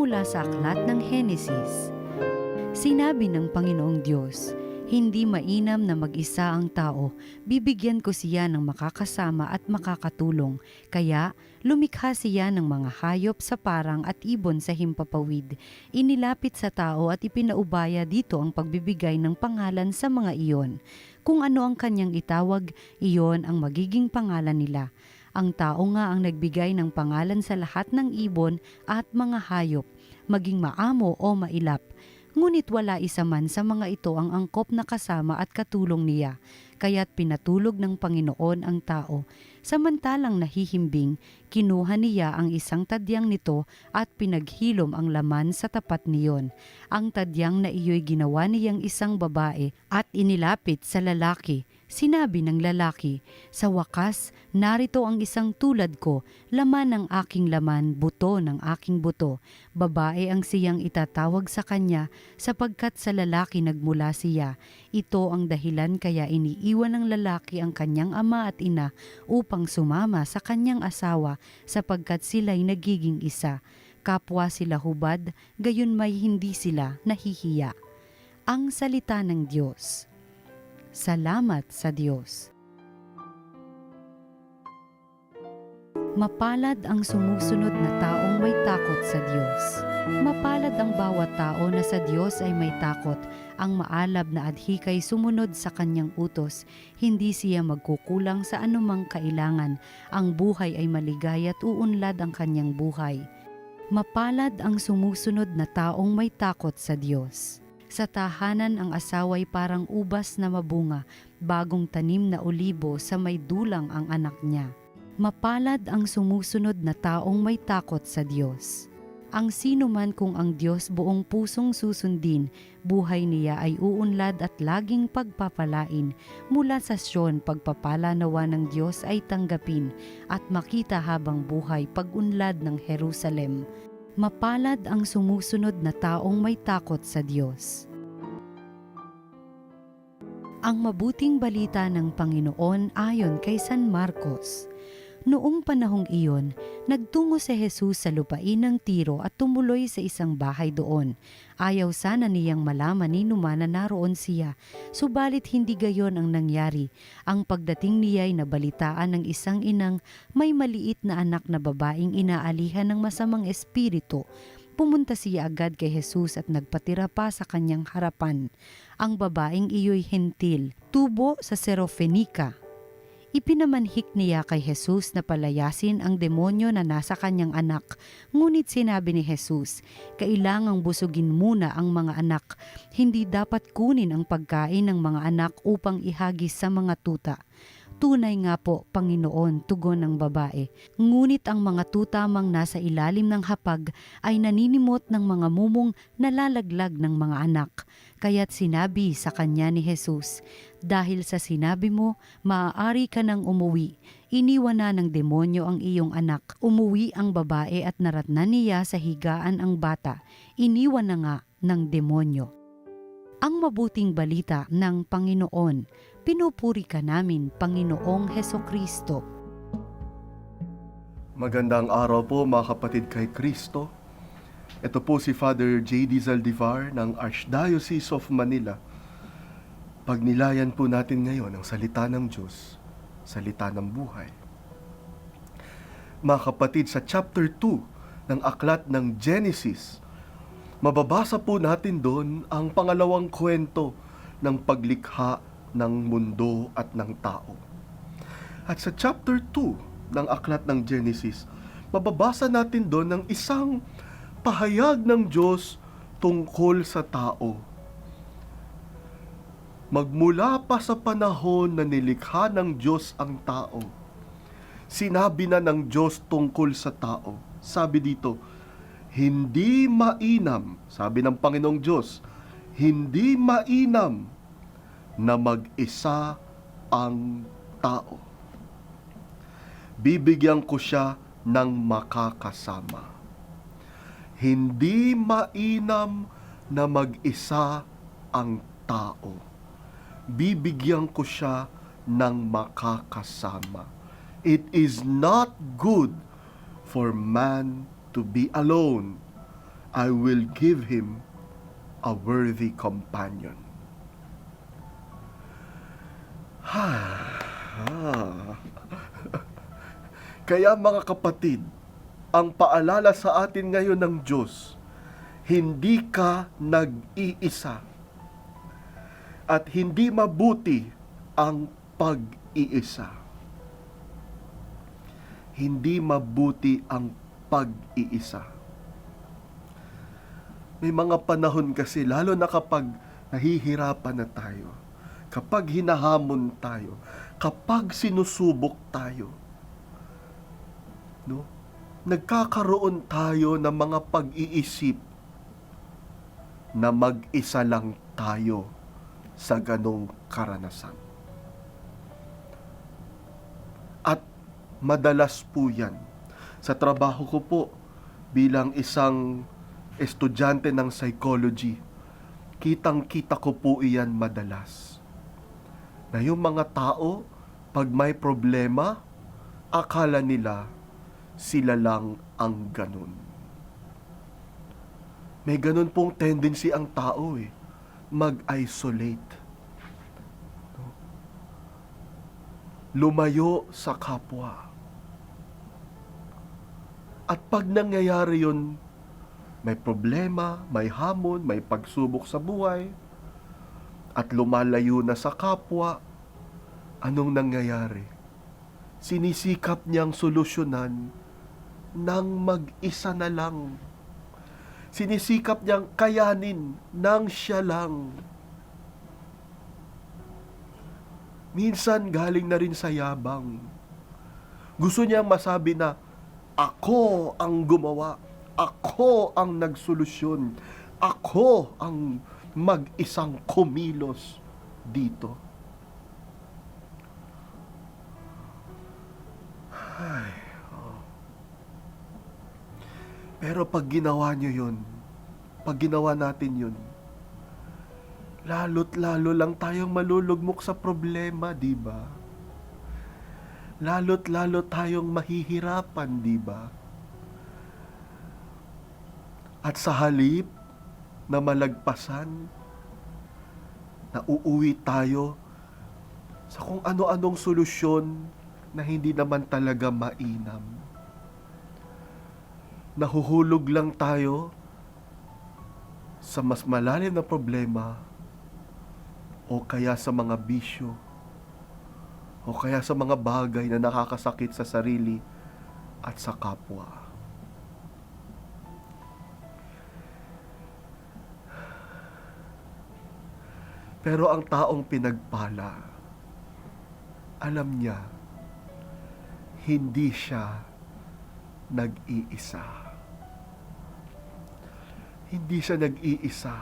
mula sa aklat ng Henesis. Sinabi ng Panginoong Diyos, "Hindi mainam na mag-isa ang tao, bibigyan ko siya ng makakasama at makakatulong. Kaya lumikha siya ng mga hayop sa parang at ibon sa himpapawid. Inilapit sa tao at ipinaubaya dito ang pagbibigay ng pangalan sa mga iyon. Kung ano ang kanyang itawag, iyon ang magiging pangalan nila. Ang tao nga ang nagbigay ng pangalan sa lahat ng ibon at mga hayop, maging maamo o mailap. Ngunit wala isa man sa mga ito ang angkop na kasama at katulong niya, kaya't pinatulog ng Panginoon ang tao. Samantalang nahihimbing, kinuha niya ang isang tadyang nito at pinaghilom ang laman sa tapat niyon. Ang tadyang na iyo'y ginawa niyang isang babae at inilapit sa lalaki. Sinabi ng lalaki, "Sa wakas, narito ang isang tulad ko, laman ng aking laman, buto ng aking buto." Babae ang siyang itatawag sa kanya, sapagkat sa lalaki nagmula siya. Ito ang dahilan kaya iniiwan ng lalaki ang kanyang ama at ina upang sumama sa kanyang asawa, sapagkat sila'y nagiging isa. Kapwa sila hubad, gayon may hindi sila nahihiya. Ang salita ng Diyos. Salamat sa Diyos. Mapalad ang sumusunod na taong may takot sa Diyos. Mapalad ang bawat tao na sa Diyos ay may takot. Ang maalab na adhikay sumunod sa kanyang utos. Hindi siya magkukulang sa anumang kailangan. Ang buhay ay maligaya at uunlad ang kanyang buhay. Mapalad ang sumusunod na taong may takot sa Diyos. Sa tahanan ang asawa'y parang ubas na mabunga, bagong tanim na olibo sa may dulang ang anak niya. Mapalad ang sumusunod na taong may takot sa Diyos. Ang sino man kung ang Diyos buong pusong susundin, buhay niya ay uunlad at laging pagpapalain. Mula sa Sion, pagpapala nawa ng Diyos ay tanggapin, at makita habang buhay pag-unlad ng Jerusalem. Mapalad ang sumusunod na taong may takot sa Diyos. Ang mabuting balita ng Panginoon ayon kay San Marcos. Noong panahong iyon, nagtungo si Jesus sa lupain ng Tiro at tumuloy sa isang bahay doon. Ayaw sana niyang malaman ni Numa na naroon siya, subalit hindi gayon ang nangyari. Ang pagdating niya ay nabalitaan ng isang inang may maliit na anak na babaeng inaalihan ng masamang espiritu. Pumunta siya agad kay Jesus at nagpatira pa sa kanyang harapan. Ang babaeng iyo'y hentil, tubo sa Serofenica. Ipinamanhik niya kay Jesus na palayasin ang demonyo na nasa kanyang anak. Ngunit sinabi ni Jesus, kailangang busugin muna ang mga anak. Hindi dapat kunin ang pagkain ng mga anak upang ihagis sa mga tuta. Tunay nga po, Panginoon, tugon ng babae. Ngunit ang mga tutamang nasa ilalim ng hapag ay naninimot ng mga mumong nalalaglag ng mga anak. Kaya't sinabi sa kanya ni Jesus, "Dahil sa sinabi mo, maaari ka nang umuwi." Iniwan na ng demonyo ang iyong anak. Umuwi ang babae at naratnan niya sa higaan ang bata. Iniwan na nga ng demonyo. Ang mabuting balita ng Panginoon. Pinupuri ka namin, Panginoong Hesukristo. Magandang araw po mga kapatid kay Kristo. Ito po si Father J.D. Zaldivar ng Archdiocese of Manila. Pagnilayan po natin ngayon ang salita ng Diyos, salita ng buhay. Mga kapatid, sa chapter 2 ng aklat ng Genesis, mababasa po natin doon ang pangalawang kwento ng paglikha ng mundo at ng tao. At sa chapter 2 ng aklat ng Genesis, mababasa natin doon ng isang pahayag ng Diyos tungkol sa tao. Magmula pa sa panahon na nilikha ng Diyos ang tao, sinabi na ng Diyos tungkol sa tao. Sabi dito, hindi mainam, sabi ng Panginoong Diyos, hindi mainam na mag-isa ang tao. Bibigyan ko siya ng makakasama. Hindi mainam na mag-isa ang tao. Bibigyan ko siya ng makakasama. It is not good for man to be alone. I will give him a worthy companion. Kaya mga kapatid, ang paalala sa atin ngayon ng Diyos, hindi ka nag-iisa at hindi mabuti ang pag-iisa. Hindi mabuti ang pag-iisa. May mga panahon kasi, lalo na kapag nahihirapan na tayo, kapag hinahamon tayo, kapag sinusubok tayo, no? Nagkakaroon tayo ng mga pag-iisip na mag-isa lang tayo sa ganong karanasan. At madalas po yan. Sa trabaho ko po bilang isang estudyante ng psychology, kitang-kita ko po iyan madalas. Na yung mga tao, pag may problema, akala nila sila lang ang ganun. May ganun pong tendency ang tao mag-isolate. Lumayo sa kapwa. At pag nangyayari yun, may problema, may hamon, may pagsubok sa buhay, at lumalayo na sa kapwa, anong nangyayari? Sinisikap niyang solusyonan ng mag-isa na lang. Sinisikap niyang kayanin ng siya lang. Minsan galing na rin sa yabang. Gusto niyang masabi na, ako ang gumawa, ako ang nagsolusyon, ako ang mag-isang kumilos dito. Pero pag ginawa nyo yun, pag ginawa natin yun, lalo't lalo lang tayong malulugmok sa problema, di ba? Lalo't lalo tayong mahihirapan, di ba? At sa halip na malagpasan, na uuwi tayo sa kung ano-anong solusyon na hindi naman talaga mainam. Nahuhulog lang tayo sa mas malalim na problema o kaya sa mga bisyo o kaya sa mga bagay na nakakasakit sa sarili at sa kapwa. Pero ang taong pinagpala, alam niya, hindi siya nag-iisa. Hindi siya nag-iisa.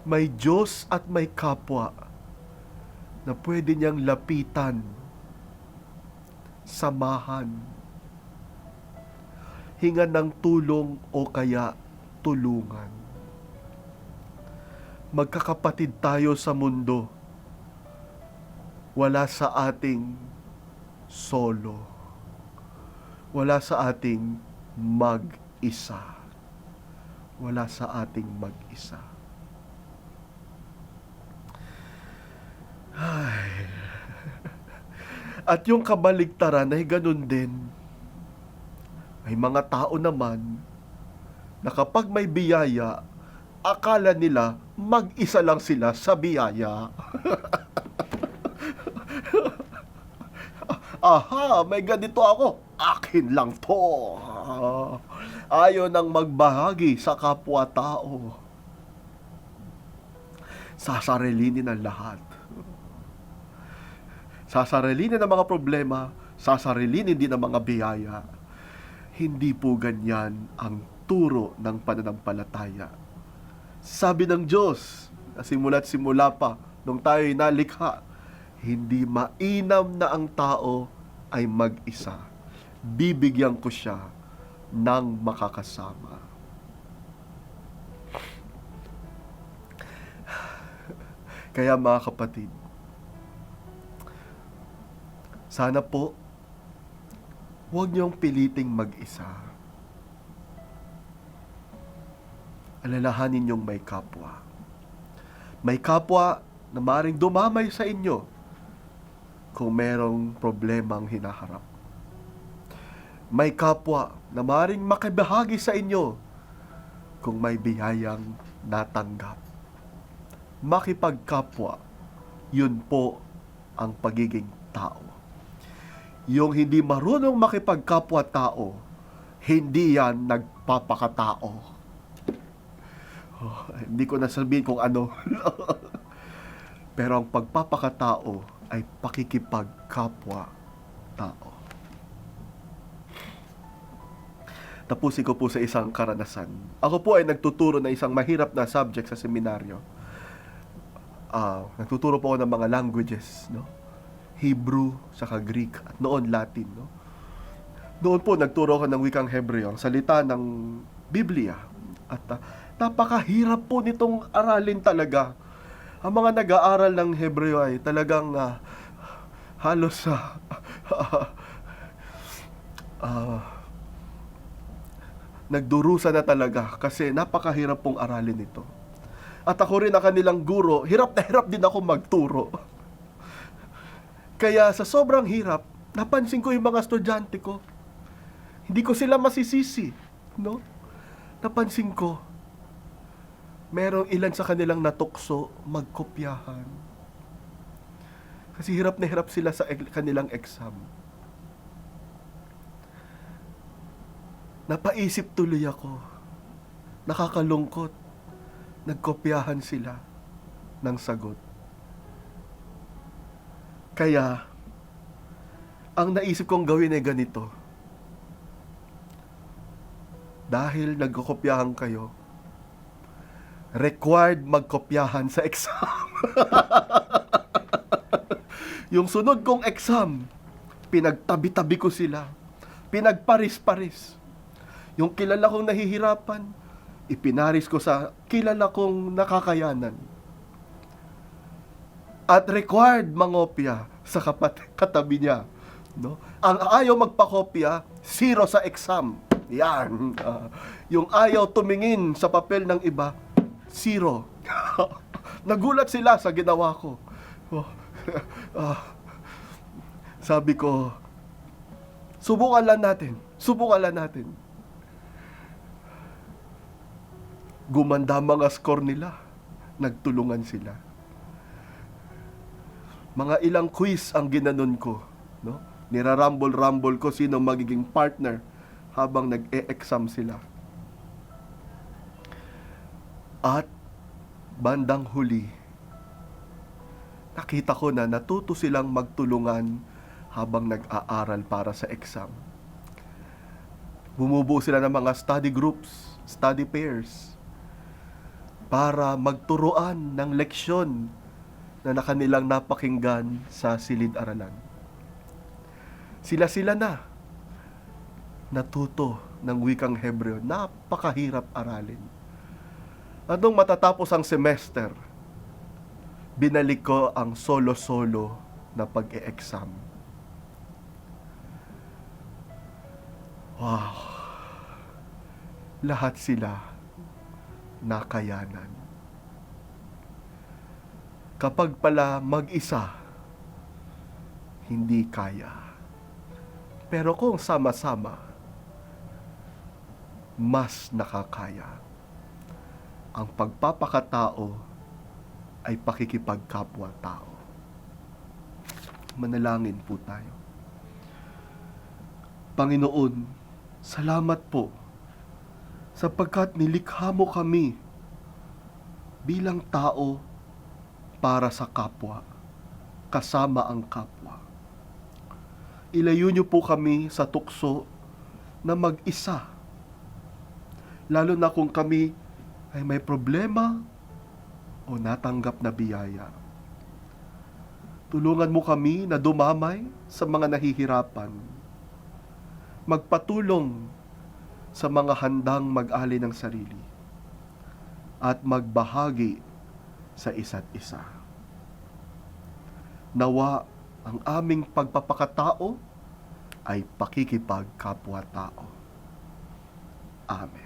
May Diyos at may kapwa na pwede niyang lapitan, samahan, hingan ng tulong o kaya tulungan. Magkakapatid tayo sa mundo. Wala sa ating solo. Wala sa ating mag-isa. Wala sa ating mag-isa. Ay. At yung kabaligtaran ay ganun din. May mga tao naman na kapag may biyaya, akala nila mag-isa lang sila sa biyaya. Aha, may ganito ako. Akin lang to. Ayaw nang magbahagi sa kapwa-tao. Sasarilinin ang lahat. Sasarilinin ang mga problema, sasarilinin din ang mga biyaya. Hindi po ganyan ang turo ng pananampalataya. Sabi ng Diyos, simula't simula pa, nung tayo'y nalikha, hindi mainam na ang tao ay mag-isa. Bibigyan ko siya ng makakasama. Kaya mga kapatid, sana po, huwag niyong piliting mag-isa. alalahanin niyong may kapwa. May kapwa na maaaring dumamay sa inyo kung merong problemang hinaharap. May kapwa na maaaring makibahagi sa inyo kung may biyayang natanggap. Makipagkapwa, yun po ang pagiging tao. Yung hindi marunong makipagkapwa-tao, hindi yan nagpapakatao. Hindi ko nasabihin kung ano. Pero ang pagpapakatao ay pakikipagkapwa-tao. Tapusin ko po sa isang karanasan. Ako po ay nagtuturo ng isang mahirap na subject sa seminaryo. Nagtuturo po ako ng mga languages, no? Hebrew, saka Greek, at noon Latin, no? Noon po nagturo ako ng wikang Hebreo, ang salita ng Biblia. At napakahirap po nitong aralin talaga. Ang mga nag-aaral ng Hebreo ay talagang halos nagdurusa na talaga kasi napakahirap pong aralin ito. At ako rin na kanilang guro, hirap na hirap din ako magturo. Kaya sa sobrang hirap, napansin ko yung mga estudyante ko. Hindi ko sila masisisi, no? Napansin ko, merong ilan sa kanilang natukso magkopyahan. Kasi hirap na hirap sila sa kanilang exam. Napaisip tuloy ako. Nakakalungkot. Nagkopyahan sila ng sagot. Kaya, ang naisip kong gawin ay ganito. Dahil nagkopyahan kayo, required magkopyahan sa exam. Yung sunod kong exam, pinagtabi-tabi ko sila. Pinagparis-paris. Yung kilala kong nahihirapan, ipinaris ko sa kilala kong nakakayanan. At required mangopya sa katabi niya. No? Ang ayaw magpakopya, 0 sa exam. Yan. Yung ayaw tumingin sa papel ng iba, 0. Nagulat sila sa ginawa ko. Sabi ko, subukan lang natin. Subukan lang natin. Gumanda mga score nila. Nagtulungan sila. Mga ilang quiz ang ginanon ko. No? Nirarumble-rumble ko sino magiging partner habang nag-e-exam sila. At bandang huli, nakita ko na natuto silang magtulungan habang nag-aaral para sa exam. Bumubuo sila ng mga study groups, study pairs, para magturuan ng leksyon na nakanilang napakinggan sa silid-aralan. Sila-sila na natuto ng wikang Hebreo. Napakahirap aralin. At nung matatapos ang semester, binalik ko ang solo-solo na pag-e-exam. Wow! Lahat sila nakayanan. Kapag pala mag-isa, hindi kaya. Pero kung sama-sama, mas nakakaya. Ang pagpapakatao ay pakikipagkapwa-tao. Manalangin po tayo. Panginoon, salamat po sapagkat nilikha mo kami bilang tao para sa kapwa, kasama ang kapwa. Ilayo niyo po kami sa tukso na mag-isa, lalo na kung kami ay may problema o natanggap na biyaya. Tulungan mo kami na dumamay sa mga nahihirapan, magpatulong sa mga handang mag-ali ng sarili, at magbahagi sa isa't isa. Nawa ang aming pagpapakatao ay pakikipagkapwa-tao. Amen.